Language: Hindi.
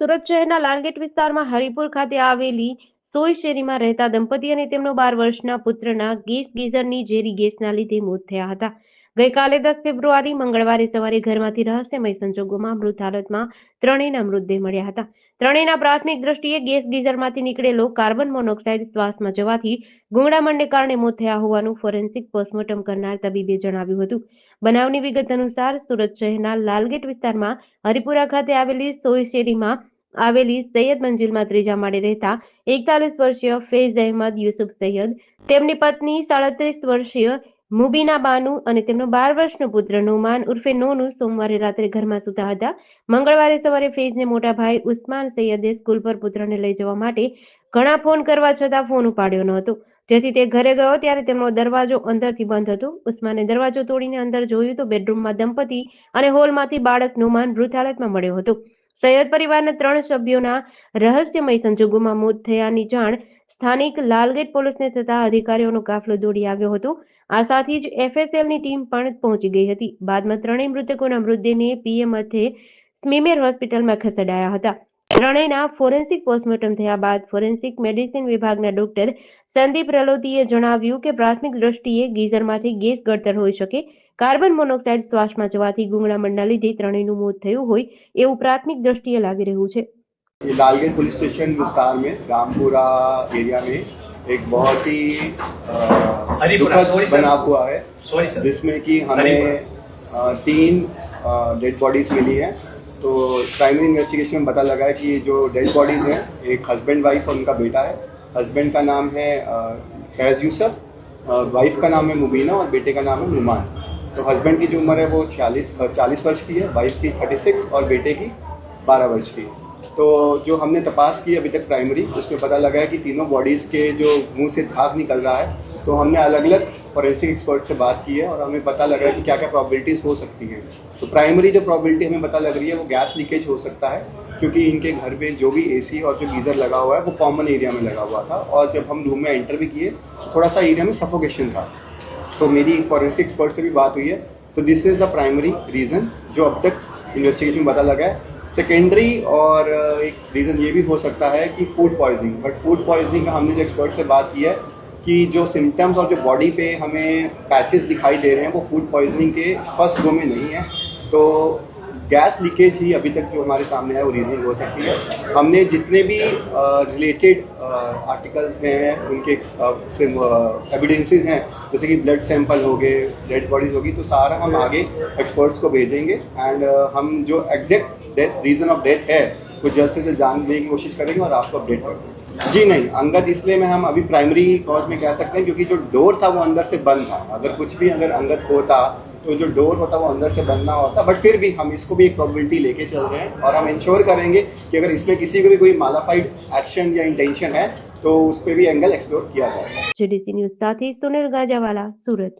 સુરત શહેરના લાલગેટ વિસ્તારમાં હરિપુર ખાતે આવેલી સોય શેરીમાં રહેતા દંપતી અને તેમનો 12 વર્ષના પુત્રના ગેસ ગીઝરની ઝેરી ગેસના લીધે મોત થયા હતા. ગઈકાલે 10 ફેબ્રુઆરી મંગળવારે સવારે ઘરમાંથી રહસ્યમય સંજોગોમાં મૃત હાલતમાં ત્રણેયના મૃતદેહ મળ્યા હતા. ત્રણેયના પ્રાથમિક દ્રષ્ટિએ ગેસ ગીઝરમાંથી નીકળેલો કાર્બન મોનોક્સાઇડ શ્વાસમાં જવાથી ગુંગળામણને કારણે મોત થયા હોવાનું ફોરેન્સિક પોસ્ટમોર્ટમ કરનાર તબીબે જણાવ્યું હતું. બનાવની વિગત અનુસાર સુરત શહેરના લાલગેટ વિસ્તારમાં હરિપુરા ખાતે આવેલી સોય શેરીમાં આવેલી સૈયદ મંજિલમાં ત્રીજા માળે રહેતા 41 વર્ષીય ફૈઝ અહેમદ યુસુફ સૈયદ, તેમની પત્ની 37 વર્ષીય મુબીના બાનુ અને તેમનો 12 વર્ષનો પુત્ર નોમાન ઉર્ફે નોનુ સોમવારે રાત્રે ઘરમાં સૂતા હતા. મંગળવારે સવારે ફૈઝને મોટા ભાઈ ઉસ્માન સૈયદે સ્કૂલ પર પુત્રને લઈ જવા માટે ઘણા ફોન કરવા છતાં ફોન ઉપાડ્યો ન હતો, જેથી તે ઘરે ગયો ત્યારે તેમનો દરવાજો અંદરથી બંધ હતો. ઉસ્માને દરવાજો તોડીને અંદર જોયું તો બેડરૂમમાં દંપતી અને હોલમાંથી બાળક નોમાન મૃત હાલતમાં મળ્યો હતો. સૈયદ પરિવારના 3 સભ્યોના રહસ્યમય સંજોગોમાં મોત થયાની જાણ સ્થાનિક લાલગેટ પોલીસને થતા અધિકારીઓનો કાફલો દોડી આવ્યો હતો. આ સાથે જ એફએસએલની ટીમ પણ પહોંચી ગઈ હતી. બાદમાં ત્રણેય મૃતકોના મૃતદેહને પીએમ અર્થે સ્મીમેર હોસ્પિટલમાં ખસેડાયા હતા. ત્રણેયના ફોરેન્સિક પોસ્ટમોર્ટમ થયા બાદ ફોરેન્સિક મેડિસિન વિભાગના ડોક્ટર સંદીપ રલોતીએ જણાવ્યું કે પ્રાથમિક દ્રષ્ટિએ ગીઝરમાંથી ગેસ ગળતર હોઈ શકે. કાર્બન મોનોક્સાઇડ શ્વાસમાં જવાથી ગુંગળામણના લીધે ત્રણેયનું મોત થયું હોય એવું પ્રાથમિક દ્રષ્ટિએ લાગી રહ્યું છે. लालगंज पुलिस स्टेशन विस्तार में रामपुरा एरिया में एक बहुत ही दुखद बनाव हुआ है, जिसमें कि हमें 3 डेड बॉडीज मिली हैं. तो प्राइमरी इन्वेस्टिगेशन में पता लगा है कि जो डेड बॉडीज हैं एक हस्बैंड वाइफ और उनका बेटा है. हस्बैंड का नाम है फैज़ यूसुफ, वाइफ का नाम है मुबीना और बेटे का नाम है नुमान. तो हस्बैंड की जो उम्र है वो 40 वर्ष की है, वाइफ की 36 और बेटे की 12 वर्ष की. तो जो हमने तपास की अभी तक प्राइमरी, उसमें पता लगा है कि तीनों बॉडीज़ के जो मुंह से झाग निकल रहा है. तो हमने अलग अलग फॉरेंसिक एक्सपर्ट से बात की है और हमें पता लगा है कि क्या क्या प्रॉबिलिटीज़ हो सकती हैं. तो प्राइमरी जो प्रॉबिलिटी हमें पता लग रही है वो गैस लीकेज हो सकता है, क्योंकि इनके घर पे जो भी एसी और जो गीज़र लगा हुआ है वो कॉमन एरिया में लगा हुआ था. और जब हम रूम में एंटर भी किए तो थोड़ा सा एरिया में सफोकेशन था. तो मेरी फॉरेंसिक एक्सपर्ट से भी बात हुई है. तो this is the primary reason जो अब तक इन्वेस्टिगेशन में पता लगा है. सेकेंडरी और एक रीज़न ये भी हो सकता है कि food poisoning. But food poisoning का हमने जो एक्सपर्ट से बात की है कि जो सिम्टम्स और जो बॉडी पे हमें पैचेस दिखाई दे रहे हैं वो फूड पॉइजनिंग के फर्स्ट गो में नहीं है. तो गैस लीकेज ही अभी तक जो हमारे सामने है वो रीजनिंग हो सकती है. हमने जितने भी रिलेटेड आर्टिकल्स हैं उनके एविडेंसेस हैं, जैसे कि ब्लड सैंपल हो गए, डेड बॉडीज़ होगी, तो सारा हम आगे एक्सपर्ट्स को भेजेंगे. एंड हम जो एग्जैक्ट रीज़न ऑफ डेथ है वो जल्द से जल्द जानने की कोशिश करेंगे और आपको अपडेट कर देंगे. जी नहीं, अंगत इसलिए में हम अभी प्राइमरी कॉज में कह सकते हैं क्योंकि जो डोर था वो अंदर से बंद था. अगर कुछ भी अगर अंगत होता तो जो डोर होता वो अंदर से बंद ना होता. बट फिर भी हम इसको भी एक प्रोबेबिलिटी लेके चल रहे हैं और हम इंश्योर करेंगे कि अगर इसमें किसी को भी कोई मालाफाइड एक्शन या इंटेंशन है तो उस पर भी एंगल एक्सप्लोर किया जाएगा. जेडीसी न्यूज़ साथी सुनील गाजावाला, सूरत.